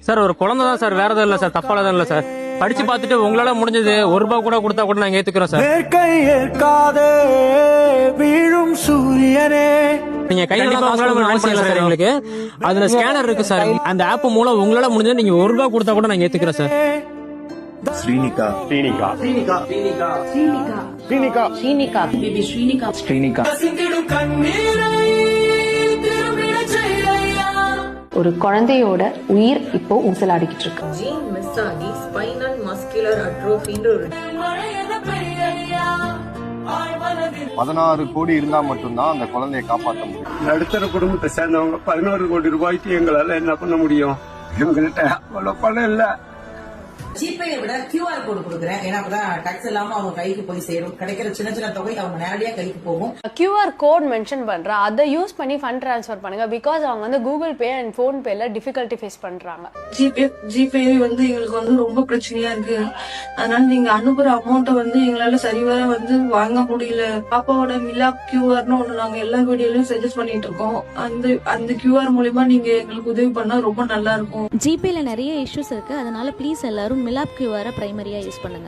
Sir ஒரு குழந்தை தான் சார், வேற எதுவும் இல்ல சார், தப்பானதும் இல்ல சார். படிச்சு பார்த்துட்டு உங்களால முடிஞ்சது ₹1 கூட கொடுத்தா கூட நாங்க ஏத்துக்கிறோம் சார். வீழும் சூரியனே, நீங்க கையில அவசியம் இல்ல சார் எங்களுக்கு. அதுல ஸ்கேனர் இருக்கு சார், அந்த ஆப் மூலம் உங்களால முடிஞ்சது நீங்க ₹1 கொடுத்தா கூட நாங்க ஏத்துக்கிறோம் சார். ஸ்ரீனிகா ஸ்ரீனிகா ஸ்ரீனிகா ஸ்ரீனிகா ஸ்ரீனிகா ஸ்ரீனிகா பேபி ஸ்ரீனிகா ஸ்ரீனிகா. ஒரு குழந்தையோட உயிர் இப்போ ஊசலாடிக்கிட்டு இருக்கு. ஜீன் மிஸ் ஆகி ஸ்பைனல் மஸ்குலர் அட்ரோஃபின்ற ஒரு 16 கோடி இருந்தா மட்டும்தான் அந்த குழந்தையை காப்பாற்ற முடியும். நடுத்தர குடும்பத்தை சேர்ந்தவங்க 11 கோடி ரூபாய்க்கு எங்களால என்ன பண்ண முடியும்? எங்கள்கிட்ட அவ்வளவு பணம் இல்ல. ஜிபே விட QR கோடு கொடுக்குறேன். ஏன்னா அப்பதான் டாக்ஸ் இல்லாம அவங்க கைக்கு போய் சேரும். கிடைக்கிற சின்ன சின்ன தொகை அவங்க நேரடியா கைக்கு போகும். QR கோட் மென்ஷன் பண்றேன், அதை யூஸ் பண்ணி ஃபண்ட் ட்ரான்ஸ்ஃபர் பண்ணுங்க. பிகாஸ் அவங்க வந்து கூகுள் பே அண்ட் போன் பேல டிஃபிகல்ட்டி ஃபேஸ் பண்றாங்க. ஜிபே வந்து எங்களுக்கு வந்து ரொம்ப பிரச்சனையா இருக்கு. அதனால நீங்க அனுப்புற அமௌண்ட்டை வந்து எங்களால சரிவர வந்து வாங்க முடியல. பாப்பாவோட மிலாப் QRன்னு ஒண்ணு நாங்க எல்லா வீடியோலயும் சஜஸ்ட் பண்ணிட்டு இருக்கோம். அந்த QR மூலியமா நீங்க எங்களுக்கு உதவி பண்ணா ரொம்ப நல்லா இருக்கும். ஜிபேல நிறைய இஷ்யூஸ் இருக்கு, அதனால ப்ளீஸ் எல்லாரும் மிலாப் QR பிரைமரியா யூஸ் பண்ணுங்க.